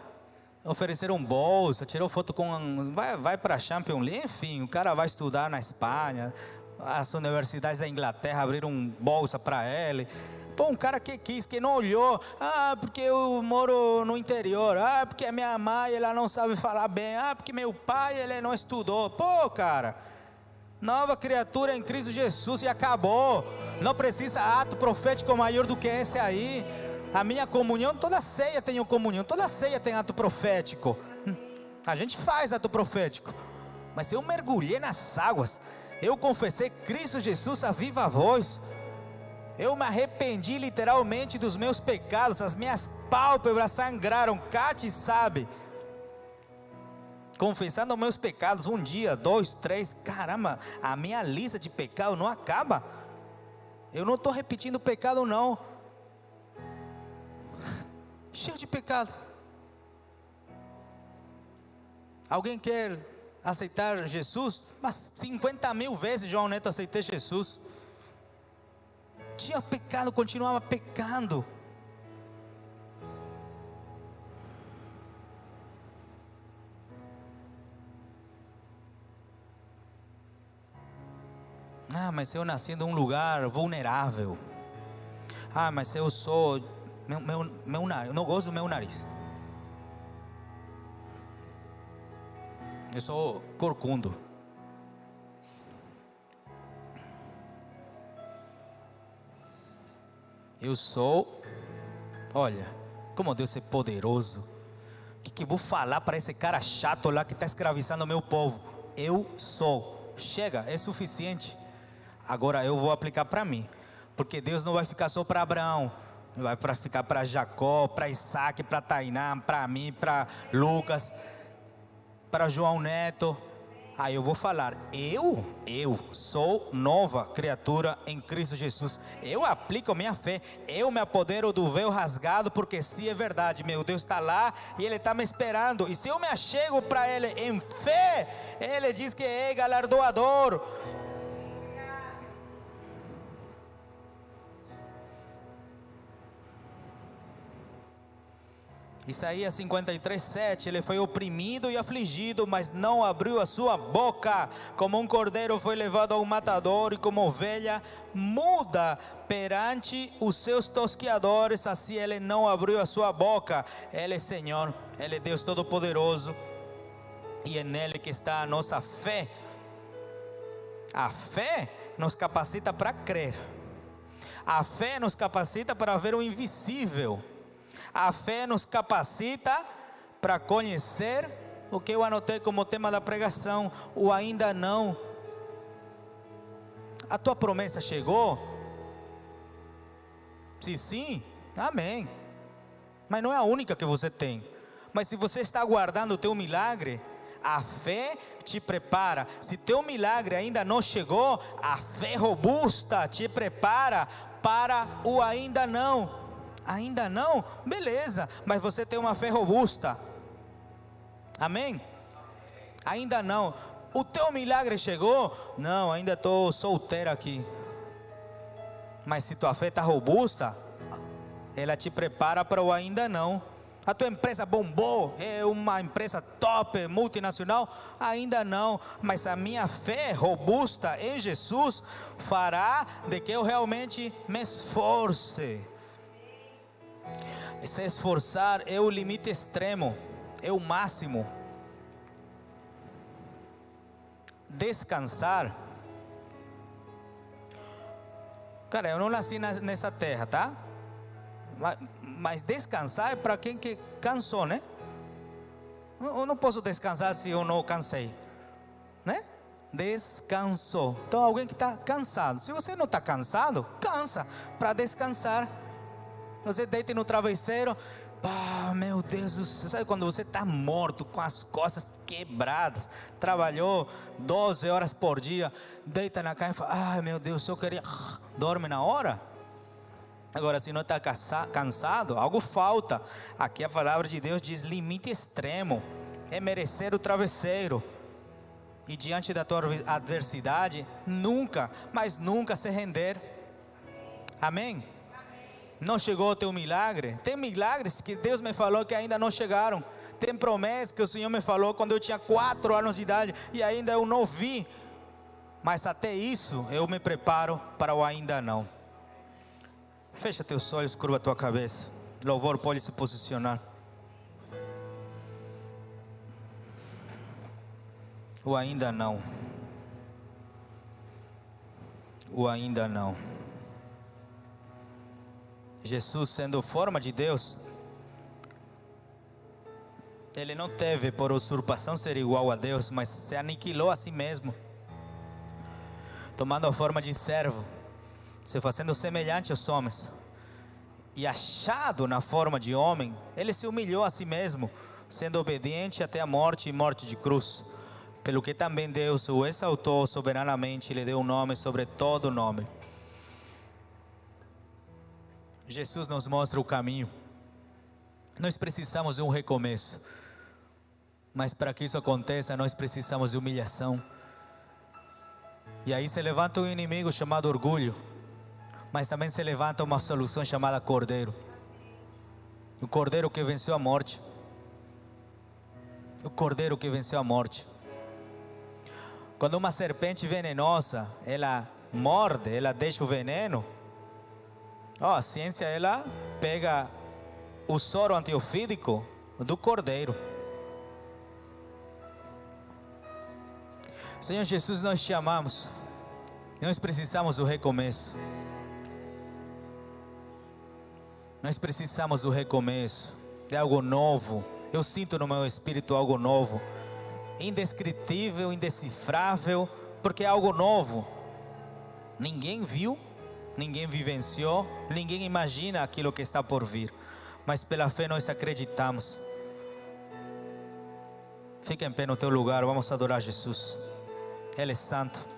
Ofereceram bolsa, tirou foto com... Vai para a Champions League, enfim. O cara vai estudar na Espanha. As universidades da Inglaterra abriram bolsa para ele. Pô, um cara que quis, que não olhou. Ah, porque eu moro no interior. Ah, porque a minha mãe, ela não sabe falar bem. Ah, porque meu pai, ele não estudou. Pô, cara... Nova criatura em Cristo Jesus e acabou. Não precisa ato profético maior do que esse aí. A minha comunhão, toda ceia tem comunhão, toda ceia tem ato profético. A gente faz ato profético. Mas eu mergulhei nas águas. Eu confessei Cristo Jesus a viva voz. Eu me arrependi literalmente dos meus pecados. As minhas pálpebras sangraram. Cate sabe. Confessando meus pecados, 1 dia, 2, 3, caramba, a minha lista de pecados não acaba. Eu não estou repetindo pecado não. Cheio de pecado. Alguém quer aceitar Jesus? Mas 50.000 vezes João Neto aceitei Jesus. Tinha pecado, continuava pecando. Ah, mas eu nasci em um lugar vulnerável. Ah, mas eu sou... Meu nariz, eu não gosto do meu nariz. Eu sou corcundo. Eu sou... Olha, como Deus é poderoso. O que eu vou falar para esse cara chato lá que está escravizando o meu povo? Eu sou. Chega, é suficiente. Agora eu vou aplicar para mim, porque Deus não vai ficar só para Abraão, Vai para ficar para Jacó, para Isaac, para Tainá, para mim, para Lucas, para João Neto. Aí eu vou falar, eu sou nova criatura em Cristo Jesus. Eu aplico a minha fé, eu me apodero do véu rasgado, porque se é verdade, meu Deus está lá e Ele está me esperando. E se eu me achego para Ele em fé, Ele diz que é galardoador. Isaías 53:7, ele foi oprimido e afligido, mas não abriu a sua boca. Como um cordeiro foi levado ao matador, e como ovelha muda perante os seus tosqueadores, assim ele não abriu a sua boca. Ele é Senhor, Ele é Deus Todo-Poderoso, e é nele que está a nossa fé. A fé nos capacita para crer, a fé nos capacita para ver o invisível. A fé nos capacita para conhecer o que eu anotei como tema da pregação, o ainda não. A tua promessa chegou? Se sim, amém. Mas não é a única que você tem. Mas se você está aguardando o teu milagre, a fé te prepara. Se teu milagre ainda não chegou, a fé robusta te prepara para o ainda não. Ainda não? Beleza, mas você tem uma fé robusta. Amém? Ainda não. O teu milagre chegou? Não, ainda estou solteiro aqui. Mas se tua fé está robusta, ela te prepara para o ainda não. A tua empresa bombou, é uma empresa top, multinacional? Ainda não, mas a minha fé robusta em Jesus fará de que eu realmente me esforce. Se esforçar é o limite extremo, é o máximo. Descansar, cara, eu não nasci nessa terra, tá? Mas descansar é para quem que cansou, né? Eu não posso descansar se eu não cansei, né? Descansou. Então alguém que está cansado, se você não está cansado, cansa para descansar. Você deita no travesseiro, meu Deus do céu, sabe quando você está morto, com as costas quebradas, trabalhou 12 horas por dia, deita na cama e fala, meu Deus, eu queria, dorme na hora. Agora, se não está cansado, algo falta. Aqui a palavra de Deus diz limite extremo, é merecer o travesseiro. E diante da tua adversidade, nunca, mas nunca se render. Amém? Não chegou o teu milagre? Tem milagres que Deus me falou que ainda não chegaram. Tem promessas que o Senhor me falou quando eu tinha 4 anos de idade e ainda eu não vi. Mas até isso eu me preparo para o ainda não. Fecha teus olhos, curva tua cabeça. Louvor pode se posicionar. O ainda não. O ainda não. Jesus, sendo forma de Deus, Ele não teve por usurpação ser igual a Deus, mas se aniquilou a si mesmo, tomando a forma de servo, se fazendo semelhante aos homens, e achado na forma de homem, Ele se humilhou a si mesmo, sendo obediente até a morte e morte de cruz, pelo que também Deus o exaltou soberanamente e lhe deu um nome sobre todo nome. Jesus nos mostra o caminho. Nós precisamos de um recomeço, mas para que isso aconteça, nós precisamos de humilhação. E aí se levanta um inimigo chamado orgulho, mas também se levanta uma solução chamada Cordeiro. O Cordeiro que venceu a morte. O Cordeiro que venceu a morte. Quando uma serpente venenosa, ela morde, ela deixa o veneno, a ciência, ela pega o soro antiofídico do cordeiro. Senhor Jesus, nós te amamos. Nós precisamos do recomeço. Nós precisamos do recomeço, de algo novo. Eu sinto no meu espírito algo novo, indescritível, indecifrável, porque é algo novo. Ninguém viu, ninguém vivenciou, ninguém imagina aquilo que está por vir, mas pela fé nós acreditamos. Fica em pé no teu lugar, vamos adorar Jesus. Ele é santo.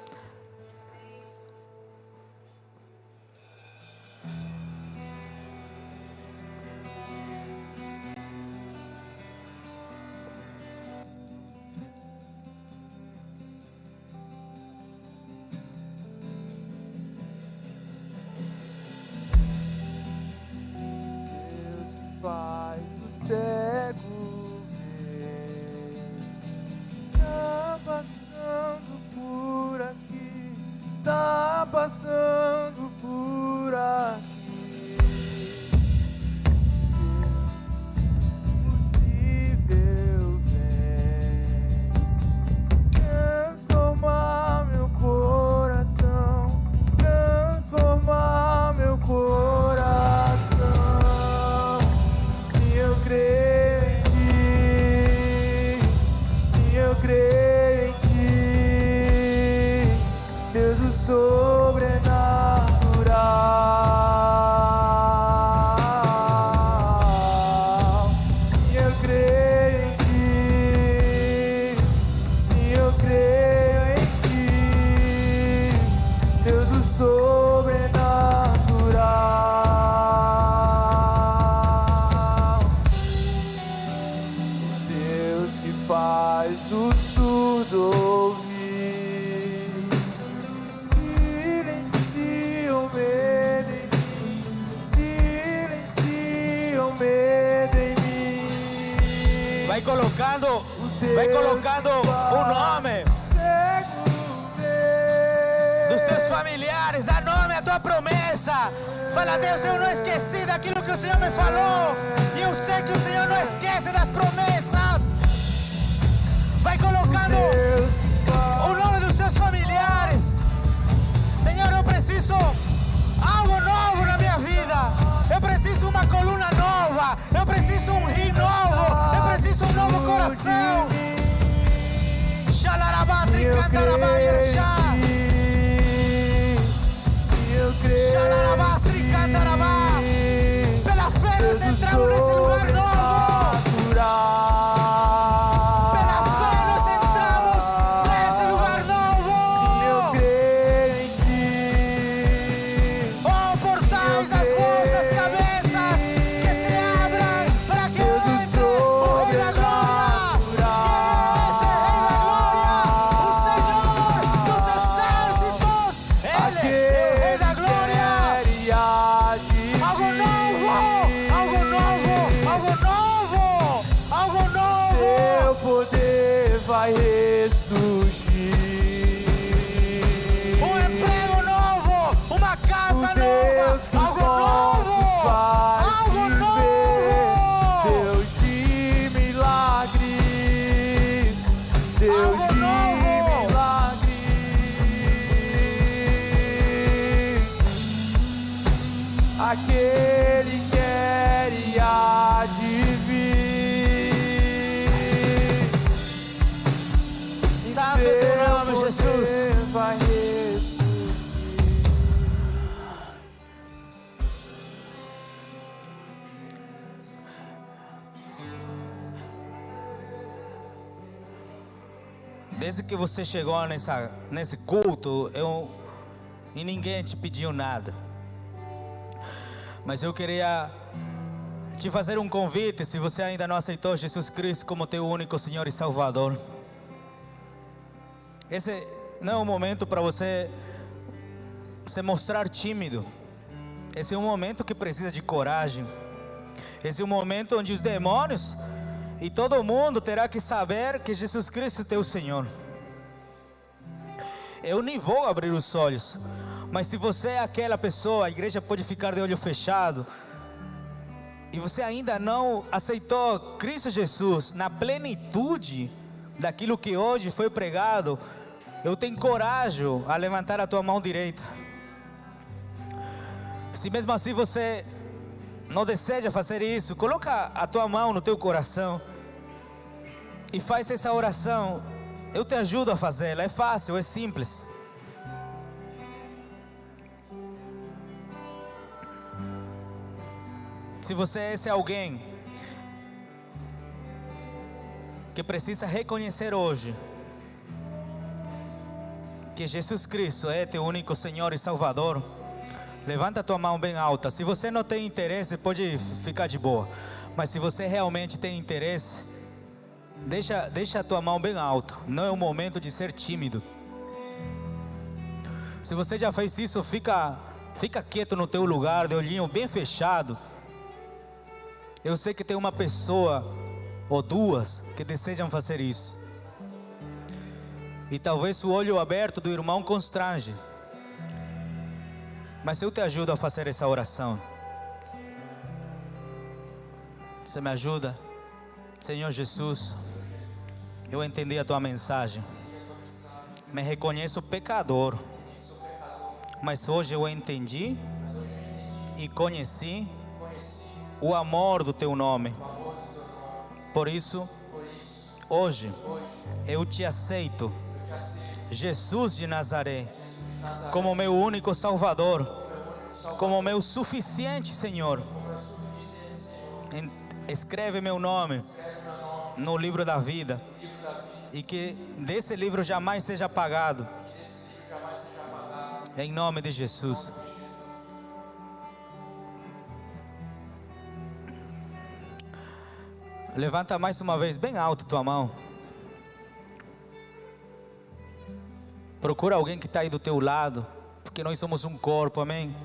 Faz o cego ver. Tá passando por aqui, tá passando por aqui. Impossível vem transformar meu coração, transformar meu coração. Eu creio em ti, sim, eu creio em ti, Deus o sobrenatural. Sim, eu creio em ti, sim, eu creio em ti, Deus o sobrenatural. Faz o surdo ouvir, silencia o medo em mim, silencia o medo em mim. Vai colocando o nome dos teus familiares, dá nome à tua promessa. Fala: Deus, eu não esqueci daquilo que o Senhor me falou, e eu sei que o Senhor não esquece das promessas. Vai colocando o nome dos teus familiares. Senhor, eu preciso algo novo na minha vida. Eu preciso uma coluna nova. Eu preciso um rim novo. Eu preciso um novo coração. Xalarabatri cantarabá yerxá. Xalarabastri cantarabá. Pela fé nós entramos nesse lugar novo. Vai ressurgir. Um emprego novo, uma casa nova, algo novo, algo novo. Deus de milagres, Deus algo de novo. Milagres. Aquele quer e há de vir. Santo teu nome, Jesus. Vai ressurgir. Desde que você chegou nesse culto, e ninguém te pediu nada, mas eu queria te fazer um convite. Se você ainda não aceitou Jesus Cristo como teu único Senhor e Salvador, esse não é um momento para você se mostrar tímido. Esse é um momento que precisa de coragem. Esse é um momento onde os demônios e todo mundo terá que saber que Jesus Cristo é teu Senhor. Eu nem vou abrir os olhos, mas se você é aquela pessoa, a igreja pode ficar de olho fechado, e você ainda não aceitou Cristo Jesus na plenitude daquilo que hoje foi pregado, eu te encorajo a levantar a tua mão direita. Se mesmo assim você não deseja fazer isso, coloca a tua mão no teu coração e faz essa oração. Eu te ajudo a fazê-la, é fácil, é simples. Se você é esse alguém que precisa reconhecer hoje que Jesus Cristo é teu único Senhor e Salvador, levanta a tua mão bem alta. Se você não tem interesse, pode ficar de boa. Mas se você realmente tem interesse, deixa a tua mão bem alta. Não é o momento de ser tímido. Se você já fez isso, fica quieto no teu lugar, de olhinho bem fechado. Eu sei que tem uma pessoa ou duas que desejam fazer isso. E talvez o olho aberto do irmão constrange. Mas eu te ajudo a fazer essa oração. Você me ajuda? Senhor Jesus, eu entendi a tua mensagem. Me reconheço pecador. Mas hoje eu entendi e conheci o amor do teu nome. Por isso, hoje eu te aceito, Jesus de Nazaré, como meu único Salvador, como meu suficiente Senhor. Escreve meu nome no livro da vida, e que desse livro jamais seja apagado, em nome de Jesus. Levanta mais uma vez bem alto tua mão. Procura alguém que está aí do teu lado, porque nós somos um corpo, amém?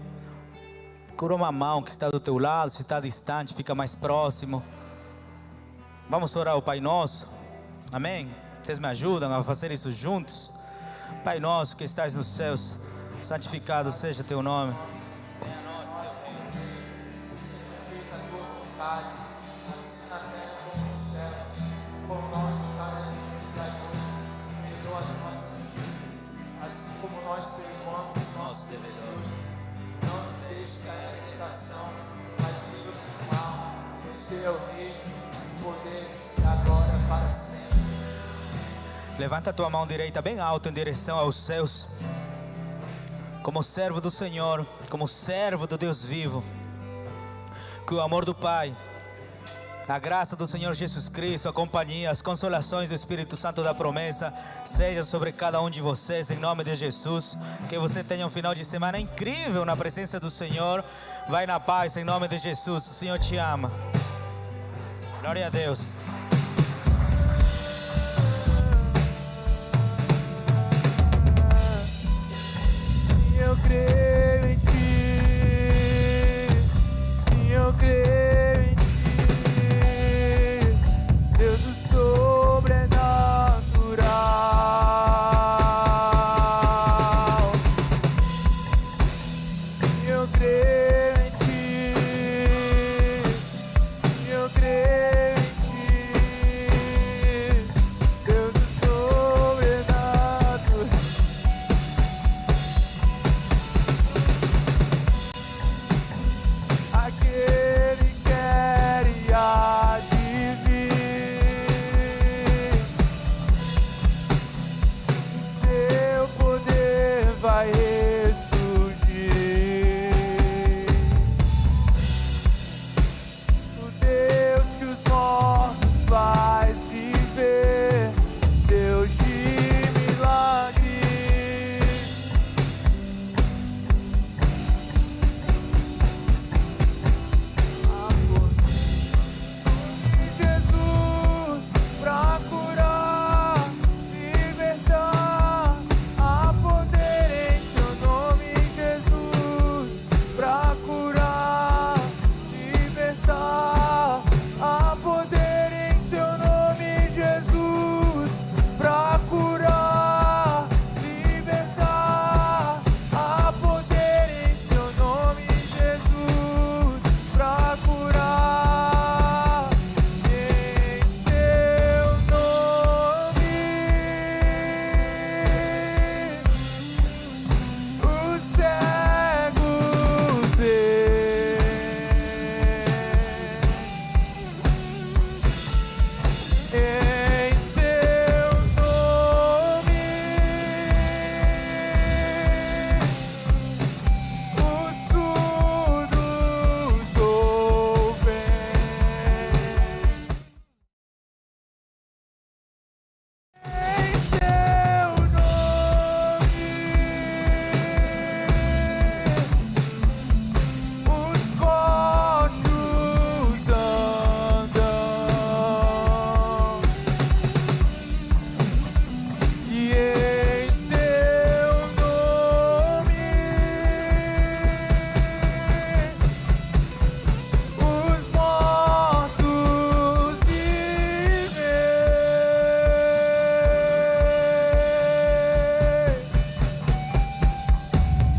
Procura uma mão que está do teu lado. Se está distante, fica mais próximo. Vamos orar o Pai Nosso, amém? Vocês me ajudam a fazer isso juntos? Pai Nosso que estás nos céus, santificado seja teu nome. Venha a nós teu reino. Seja feita a tua vontade, assim na terra como nos céus. Como nós cada dia nos dai hoje, perdoa as nossas dívidas, assim como nós perdoamos os nossos devedores. Não nos deixe cair em tentação, mas livra-nos do mal. Pois teu é o reino, o poder e a glória para sempre. Levanta a tua mão direita bem alta em direção aos céus. Como servo do Senhor, como servo do Deus vivo, que o amor do Pai, a graça do Senhor Jesus Cristo, a companhia, as consolações do Espírito Santo da promessa, seja sobre cada um de vocês, em nome de Jesus. Que você tenha um final de semana incrível na presença do Senhor. Vai na paz, em nome de Jesus. O Senhor te ama. Glória a Deus.